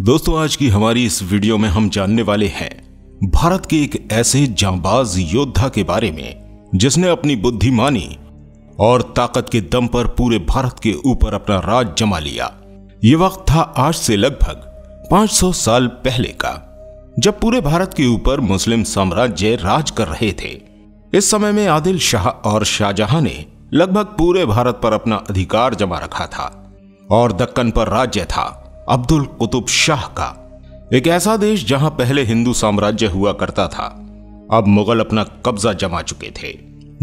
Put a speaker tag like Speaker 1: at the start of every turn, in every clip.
Speaker 1: दोस्तों, आज की हमारी इस वीडियो में हम जानने वाले हैं भारत के एक ऐसे जांबाज योद्धा के बारे में जिसने अपनी बुद्धिमानी और ताकत के दम पर पूरे भारत के ऊपर अपना राज जमा लिया। ये वक्त था आज से लगभग 500 साल पहले का, जब पूरे भारत के ऊपर मुस्लिम साम्राज्य राज कर रहे थे। इस समय में आदिल शाह और शाहजहां ने लगभग पूरे भारत पर अपना अधिकार जमा रखा था और दक्कन पर राज्य था अब्दुल कुतुब शाह का। एक ऐसा देश जहां पहले हिंदू साम्राज्य हुआ करता था, अब मुगल अपना कब्जा जमा चुके थे।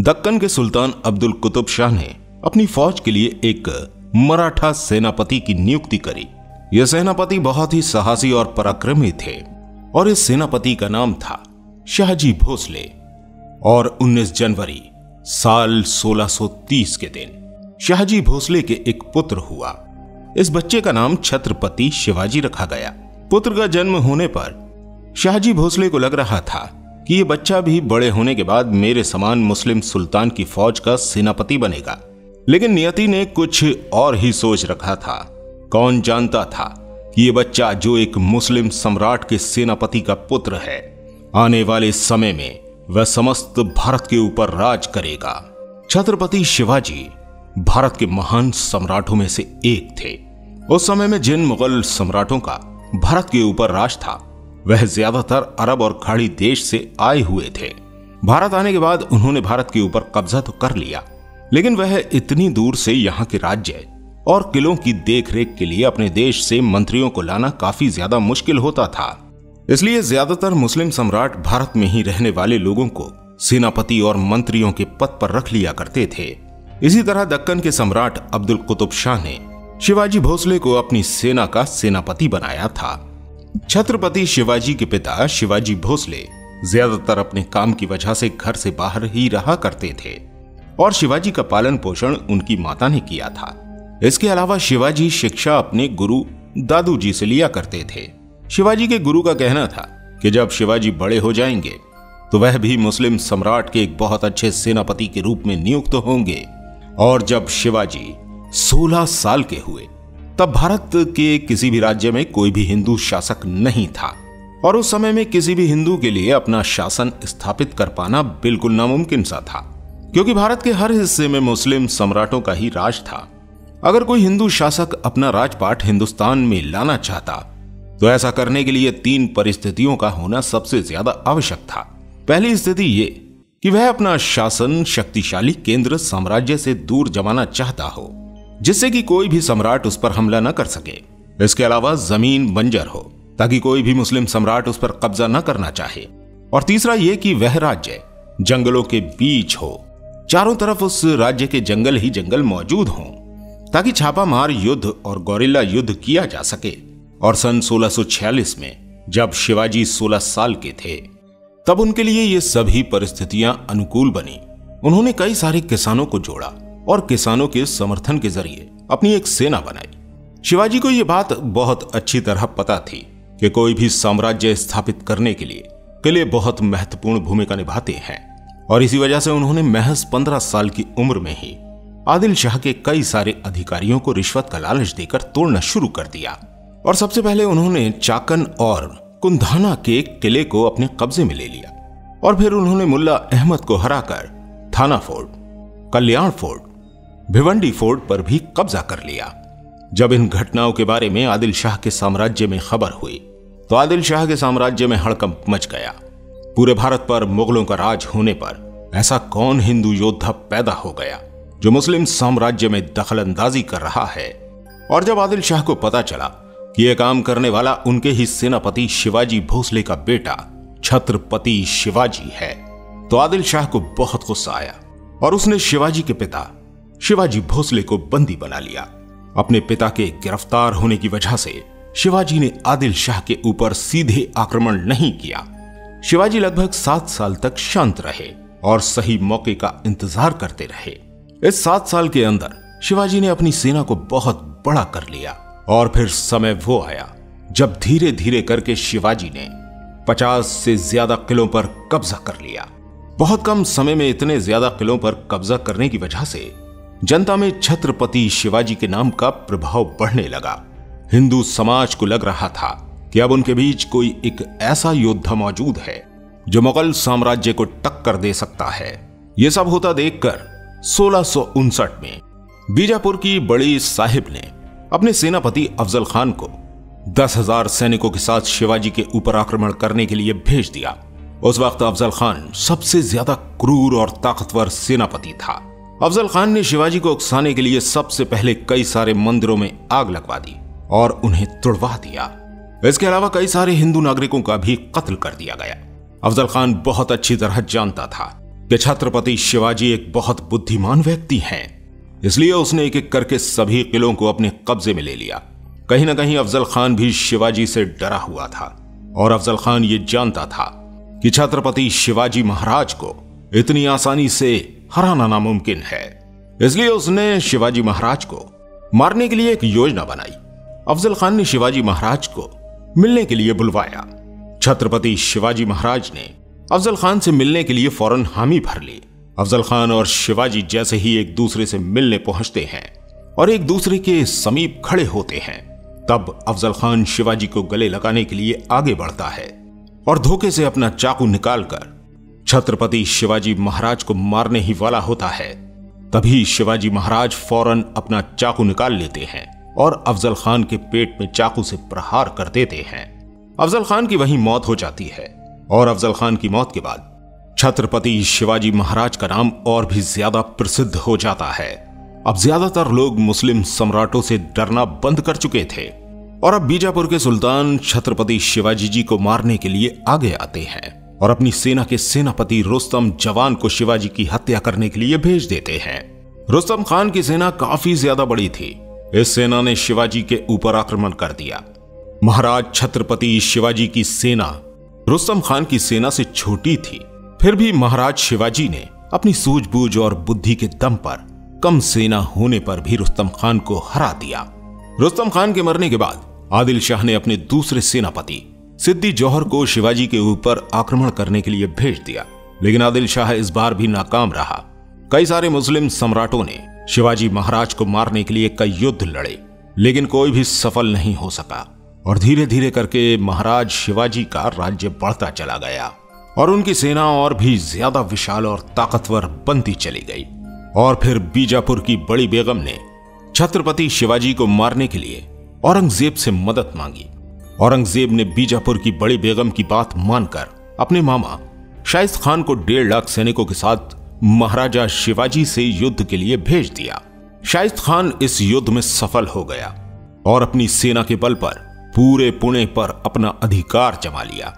Speaker 1: दक्कन के सुल्तान अब्दुल कुतुब शाह ने अपनी फौज के लिए एक मराठा सेनापति की नियुक्ति करी। यह सेनापति बहुत ही साहसी और पराक्रमी थे और इस सेनापति का नाम था शाहजी भोसले। और 19 जनवरी साल 1630 के दिन शाहजी भोसले के एक पुत्र हुआ। इस बच्चे का नाम छत्रपति शिवाजी रखा गया। पुत्र का जन्म होने पर शाहजी भोसले को लग रहा था कि यह बच्चा भी बड़े होने के बाद मेरे समान मुस्लिम सुल्तान की फौज का सेनापति बनेगा, लेकिन नियति ने कुछ और ही सोच रखा था। कौन जानता था कि यह बच्चा जो एक मुस्लिम सम्राट के सेनापति का पुत्र है, आने वाले समय में वह समस्त भारत के ऊपर राज करेगा। छत्रपति शिवाजी भारत के महान सम्राटों में से एक थे। उस समय में जिन मुगल सम्राटों का भारत के ऊपर राज था, वह ज्यादातर अरब और खाड़ी देश से आए हुए थे। भारत आने के बाद उन्होंने भारत के ऊपर कब्जा तो कर लिया, लेकिन वह इतनी दूर से यहाँ के राज्य और किलों की देखरेख के लिए अपने देश से मंत्रियों को लाना काफी ज्यादा मुश्किल होता था। इसलिए ज्यादातर मुस्लिम सम्राट भारत में ही रहने वाले लोगों को सेनापति और मंत्रियों के पद पर रख लिया करते थे। इसी तरह दक्कन के सम्राट अब्दुल कुतुब शाह ने शिवाजी भोसले को अपनी सेना का सेनापति बनाया था। छत्रपति शिवाजी के पिता शिवाजी भोसले ज्यादातर अपने काम की वजह से घर से बाहर ही रहा करते थे और शिवाजी का पालन पोषण उनकी माता ने किया था। इसके अलावा शिवाजी शिक्षा अपने गुरु दादू जी से लिया करते थे। शिवाजी के गुरु का कहना था कि जब शिवाजी बड़े हो जाएंगे तो वह भी मुस्लिम सम्राट के एक बहुत अच्छे सेनापति के रूप में नियुक्त होंगे। और जब शिवाजी 16 साल के हुए तब भारत के किसी भी राज्य में कोई भी हिंदू शासक नहीं था और उस समय में किसी भी हिंदू के लिए अपना शासन स्थापित कर पाना बिल्कुल नामुमकिन सा था, क्योंकि भारत के हर हिस्से में मुस्लिम सम्राटों का ही राज था। अगर कोई हिंदू शासक अपना राजपाट हिंदुस्तान में लाना चाहता तो ऐसा करने के लिए 3 परिस्थितियों का होना सबसे ज्यादा आवश्यक था। पहली स्थिति ये कि वह अपना शासन शक्तिशाली केंद्र साम्राज्य से दूर जमाना चाहता हो, जिससे कि कोई भी सम्राट उस पर हमला न कर सके। इसके अलावा जमीन बंजर हो ताकि कोई भी मुस्लिम सम्राट उस पर कब्जा न करना चाहे। और तीसरा यह कि वह राज्य जंगलों के बीच हो, चारों तरफ उस राज्य के जंगल ही जंगल मौजूद हों ताकि छापामार युद्ध और गोरिल्ला युद्ध किया जा सके। और सन 1646 में जब शिवाजी 16 साल के थे तब उनके लिए ये सभी परिस्थितियां अनुकूल बनी। उन्होंने कई सारे किसानों को जोड़ा और किसानों के समर्थन के जरिए अपनी एक सेना बनाई। शिवाजी को यह बात बहुत अच्छी तरह पता थी कि कोई भी साम्राज्य स्थापित करने के लिए किले बहुत महत्वपूर्ण भूमिका निभाते हैं, और इसी वजह से उन्होंने महज 15 साल की उम्र में ही आदिल शाह के कई सारे अधिकारियों को रिश्वत का लालच देकर तोड़ना शुरू कर दिया। और सबसे पहले उन्होंने चाकन और कुंधाना के किले को अपने कब्जे में ले लिया और फिर उन्होंने मुल्ला अहमद को हराकर थाना फोर्ट, कल्याण फोर्ट, भिवंडी फोर्ट पर भी कब्जा कर लिया। जब इन घटनाओं के बारे में आदिल शाह के साम्राज्य में खबर हुई तो आदिल शाह के साम्राज्य में हड़कंप मच गया। पूरे भारत पर मुगलों का राज होने पर ऐसा कौन हिंदू योद्धा पैदा हो गया जो मुस्लिम साम्राज्य में दखलंदाजी कर रहा है। और जब आदिल शाह को पता चला कि यह काम करने वाला उनके ही सेनापति शिवाजी भोसले का बेटा छत्रपति शिवाजी है, तो आदिल शाह को बहुत गुस्सा आया और उसने शिवाजी के पिता शिवाजी भोसले को बंदी बना लिया। अपने पिता के गिरफ्तार होने की वजह से शिवाजी ने आदिल शाह के ऊपर सीधे आक्रमण नहीं किया। शिवाजी लगभग 7 साल तक शांत रहे और सही मौके का इंतजार करते रहे। इस 7 साल के अंदर शिवाजी ने अपनी सेना को बहुत बड़ा कर लिया और फिर समय वो आया जब धीरे धीरे करके शिवाजी ने 50 से ज्यादा किलों पर कब्जा कर लिया। बहुत कम समय में इतने ज्यादा किलों पर कब्जा करने की वजह से जनता में छत्रपति शिवाजी के नाम का प्रभाव बढ़ने लगा। हिंदू समाज को लग रहा था कि अब उनके बीच कोई एक ऐसा योद्धा मौजूद है जो मुगल साम्राज्य को टक्कर दे सकता है। यह सब होता देखकर 1659 में बीजापुर की बड़ी साहिब ने अपने सेनापति अफजल खान को 10,000 सैनिकों के साथ शिवाजी के ऊपर आक्रमण करने के लिए भेज दिया। उस वक्त अफजल खान सबसे ज्यादा क्रूर और ताकतवर सेनापति था। अफजल खान ने शिवाजी को उकसाने के लिए सबसे पहले कई सारे मंदिरों में आग लगवा दी और उन्हें तुड़वा दिया। इसके अलावा कई सारे हिंदू नागरिकों का भी कत्ल कर दिया गया। अफजल खान बहुत अच्छी तरह जानता था कि छत्रपति शिवाजी एक बहुत बुद्धिमान व्यक्ति हैं, इसलिए उसने एक एक करके सभी किलों को अपने कब्जे में ले लिया। कहीं ना कहीं अफजल खान भी शिवाजी से डरा हुआ था और अफजल खान ये जानता था कि छत्रपति शिवाजी महाराज को इतनी आसानी से हराना नामुमकिन है। इसलिए उसने शिवाजी महाराज को मारने के लिए एक योजना बनाई। अफजल खान ने शिवाजी महाराज को मिलने के लिए बुलवाया। छत्रपति शिवाजी महाराज ने अफजल खान से मिलने के लिए फौरन हामी भर ली। अफजल खान और शिवाजी जैसे ही एक दूसरे से मिलने पहुंचते हैं और एक दूसरे के समीप खड़े होते हैं, तब अफजल खान शिवाजी को गले लगाने के लिए आगे बढ़ता है और धोखे से अपना चाकू निकालकर छत्रपति शिवाजी महाराज को मारने ही वाला होता है। तभी शिवाजी महाराज फौरन अपना चाकू निकाल लेते हैं और अफजल खान के पेट में चाकू से प्रहार कर देते हैं। अफजल खान की वहीं मौत हो जाती है और अफजल खान की मौत के बाद छत्रपति शिवाजी महाराज का नाम और भी ज्यादा प्रसिद्ध हो जाता है। अब ज्यादातर लोग मुस्लिम सम्राटों से डरना बंद कर चुके थे और अब बीजापुर के सुल्तान छत्रपति शिवाजी जी को मारने के लिए आगे आते हैं और अपनी सेना के सेनापति रुस्तम जवान को शिवाजी की हत्या करने के लिए भेज देते हैं। रुस्तम खान की सेना काफी ज्यादा बड़ी थी। इस सेना ने शिवाजी के ऊपर आक्रमण कर दिया। महाराज छत्रपति शिवाजी की सेना रुस्तम खान की सेना से छोटी थी, फिर भी महाराज शिवाजी ने अपनी सूझबूझ और बुद्धि के दम पर कम सेना होने पर भी रुस्तम खान को हरा दिया। रुस्तम खान के मरने के बाद आदिल शाह ने अपने दूसरे सेनापति सिद्दी जौहर को शिवाजी के ऊपर आक्रमण करने के लिए भेज दिया, लेकिन आदिल शाह इस बार भी नाकाम रहा। कई सारे मुस्लिम सम्राटों ने शिवाजी महाराज को मारने के लिए कई युद्ध लड़े, लेकिन कोई भी सफल नहीं हो सका और धीरे धीरे करके महाराज शिवाजी का राज्य बढ़ता चला गया और उनकी सेना और भी ज्यादा विशाल और ताकतवर बनती चली गई। और फिर बीजापुर की बड़ी बेगम ने छत्रपति शिवाजी को मारने के लिए औरंगजेब से मदद मांगी। औरंगजेब ने बीजापुर की बड़ी बेगम की बात मानकर अपने मामा शाइस्त खान को 1.5 लाख सैनिकों के साथ महाराजा शिवाजी से युद्ध के लिए भेज दिया। शाइस्त खान इस युद्ध में सफल हो गया और अपनी सेना के बल पर पूरे पुणे पर अपना अधिकार जमा लिया।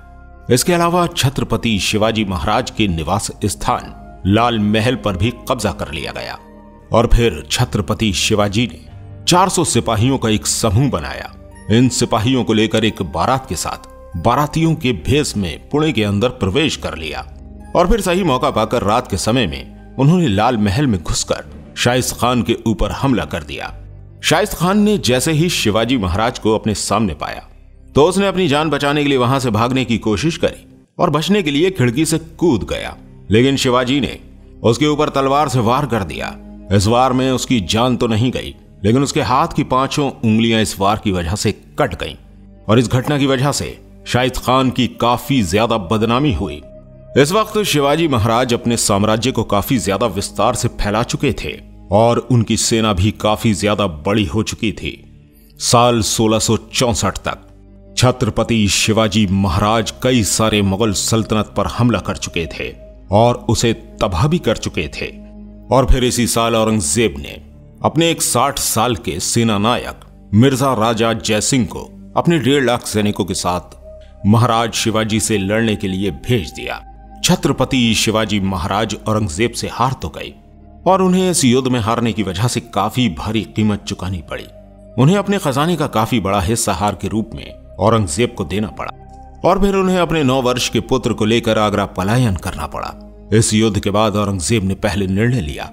Speaker 1: इसके अलावा छत्रपति शिवाजी महाराज के निवास स्थान लाल महल पर भी कब्जा कर लिया गया और फिर छत्रपति शिवाजी ने 400 सिपाहियों का एक समूह बनाया। इन सिपाहियों को लेकर एक बारात के साथ बारातियों के भेष में पुणे के अंदर प्रवेश कर लिया और फिर सही मौका पाकर रात के समय में उन्होंने लाल महल में घुसकर शाइस्त खान के ऊपर हमला कर दिया। शाइस्त खान ने जैसे ही शिवाजी महाराज को अपने सामने पाया तो उसने अपनी जान बचाने के लिए वहां से भागने की कोशिश करी और बचने के लिए खिड़की से कूद गया, लेकिन शिवाजी ने उसके ऊपर तलवार से वार कर दिया। इस वार में उसकी जान तो नहीं गई, लेकिन उसके हाथ की 5 उंगलियां इस वार की वजह से कट गईं और इस घटना की वजह से शाइस्त खान की काफी ज्यादा बदनामी हुई। इस वक्त शिवाजी महाराज अपने साम्राज्य को काफी ज्यादा विस्तार से फैला चुके थे और उनकी सेना भी काफी ज्यादा बड़ी हो चुकी थी। साल 1664 तक छत्रपति शिवाजी महाराज कई सारे मुगल सल्तनत पर हमला कर चुके थे और उसे तबाह भी कर चुके थे। और फिर इसी साल औरंगजेब ने अपने एक 60 साल के सेना नायक मिर्जा राजा जयसिंह को अपने 1.5 लाख सैनिकों के साथ महाराज शिवाजी से लड़ने के लिए भेज दिया। छत्रपति शिवाजी महाराज औरंगजेब से हार तो गए और उन्हें इस युद्ध में हारने की वजह से काफी भारी कीमत चुकानी पड़ी। उन्हें अपने खजाने का काफी बड़ा हिस्सा हार के रूप में औरंगजेब को देना पड़ा और फिर उन्हें अपने 9 वर्ष के पुत्र को लेकर आगरा पलायन करना पड़ा। इस युद्ध के बाद औरंगजेब ने पहले निर्णय लिया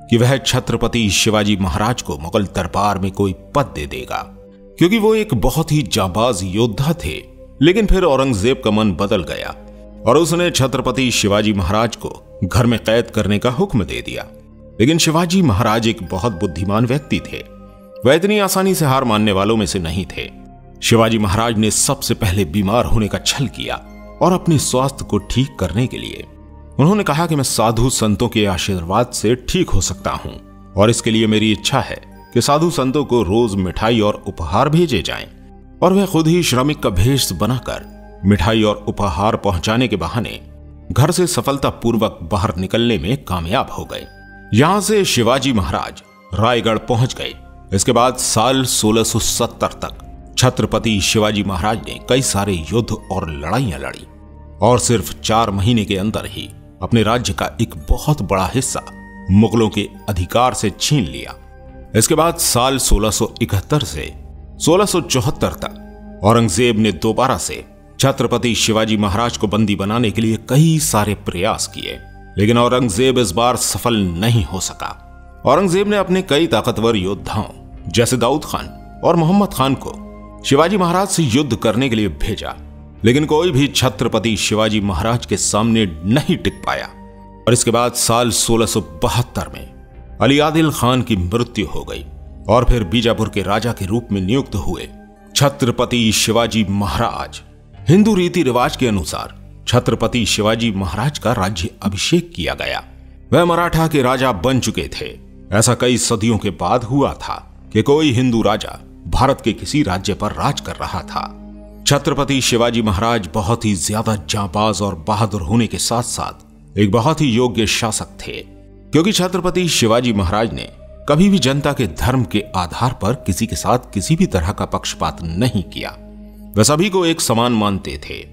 Speaker 1: कि वह छत्रपति शिवाजी महाराज को मुगल दरबार में कोई पद दे देगा, क्योंकि वो एक बहुत ही जांबाज योद्धा थे। लेकिन फिर औरंगजेब का मन बदल गया और उसने छत्रपति शिवाजी महाराज को घर में कैद करने का हुक्म दे दिया। लेकिन शिवाजी महाराज एक बहुत बुद्धिमान व्यक्ति थे। वह इतनी आसानी से हार मानने वालों में से नहीं थे। शिवाजी महाराज ने सबसे पहले बीमार होने का छल किया और अपने स्वास्थ्य को ठीक करने के लिए उन्होंने कहा कि मैं साधु संतों के आशीर्वाद से ठीक हो सकता हूं और इसके लिए मेरी इच्छा है कि साधु संतों को रोज मिठाई और उपहार भेजे जाएं और वह खुद ही श्रमिक का भेष बनाकर मिठाई और उपहार पहुंचाने के बहाने घर से सफलतापूर्वक बाहर निकलने में कामयाब हो गए। यहां से शिवाजी महाराज रायगढ़ पहुंच गए। इसके बाद साल 1670 तक छत्रपति शिवाजी महाराज ने कई सारे युद्ध और लड़ाइयां लड़ी और सिर्फ 4 महीने के अंदर ही अपने राज्य का एक बहुत बड़ा हिस्सा मुगलों के अधिकार से छीन लिया। इसके बाद साल 1671 से 1674 तक औरंगजेब ने दोबारा से छत्रपति शिवाजी महाराज को बंदी बनाने के लिए कई सारे प्रयास किए, लेकिन औरंगजेब इस बार सफल नहीं हो सका। औरंगजेब ने अपने कई ताकतवर योद्धाओं जैसे दाऊद खान और मोहम्मद खान को शिवाजी महाराज से युद्ध करने के लिए भेजा, लेकिन कोई भी छत्रपति शिवाजी महाराज के सामने नहीं टिक पाया। और इसके बाद साल 1672 में अली आदिल खान की मृत्यु हो गई और फिर बीजापुर के राजा के रूप में नियुक्त हुए छत्रपति शिवाजी महाराज। हिंदू रीति रिवाज के अनुसार छत्रपति शिवाजी महाराज का राज्य अभिषेक किया गया। वह मराठा के राजा बन चुके थे। ऐसा कई सदियों के बाद हुआ था कि कोई हिंदू राजा भारत के किसी राज्य पर राज कर रहा था। छत्रपति शिवाजी महाराज बहुत ही ज्यादा जांबाज और बहादुर होने के साथ साथ एक बहुत ही योग्य शासक थे, क्योंकि छत्रपति शिवाजी महाराज ने कभी भी जनता के धर्म के आधार पर किसी के साथ किसी भी तरह का पक्षपात नहीं किया। वह सभी को एक समान मानते थे।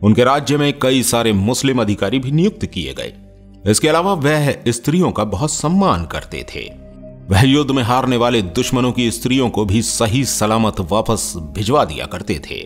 Speaker 1: उनके राज्य में कई सारे मुस्लिम अधिकारी भी नियुक्त किए गए। इसके अलावा वह स्त्रियों का बहुत सम्मान करते थे। वह युद्ध में हारने वाले दुश्मनों की स्त्रियों को भी सही सलामत वापस भिजवा दिया करते थे।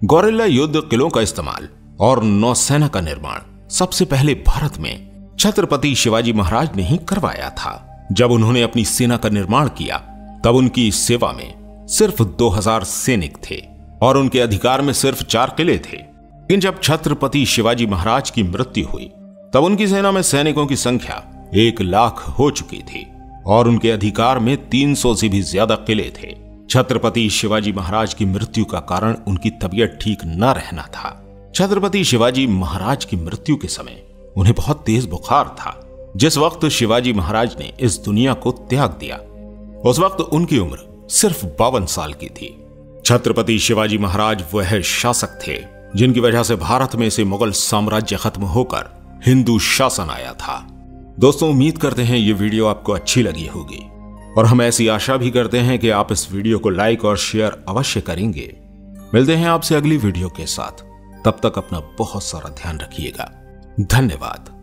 Speaker 1: गोरिल्ला युद्ध, किलों का इस्तेमाल और नौसेना का निर्माण सबसे पहले भारत में छत्रपति शिवाजी महाराज ने ही करवाया था। जब उन्होंने अपनी सेना का निर्माण किया तब उनकी सेवा में सिर्फ 2000 सैनिक थे और उनके अधिकार में सिर्फ 4 किले थे। लेकिन जब छत्रपति शिवाजी महाराज की मृत्यु हुई तब उनकी सेना में सैनिकों की संख्या 1 लाख हो चुकी थी और उनके अधिकार में 300 से भी ज्यादा किले थे। छत्रपति शिवाजी महाराज की मृत्यु का कारण उनकी तबीयत ठीक न रहना था। छत्रपति शिवाजी महाराज की मृत्यु के समय उन्हें बहुत तेज बुखार था। जिस वक्त शिवाजी महाराज ने इस दुनिया को त्याग दिया उस वक्त उनकी उम्र सिर्फ 52 साल की थी। छत्रपति शिवाजी महाराज वह शासक थे जिनकी वजह से भारत में से मुगल साम्राज्य खत्म होकर हिंदू शासन आया था। दोस्तों, उम्मीद करते हैं ये वीडियो आपको अच्छी लगी होगी और हम ऐसी आशा भी करते हैं कि आप इस वीडियो को लाइक और शेयर अवश्य करेंगे। मिलते हैं आपसे अगली वीडियो के साथ। तब तक अपना बहुत सारा ध्यान रखिएगा। धन्यवाद।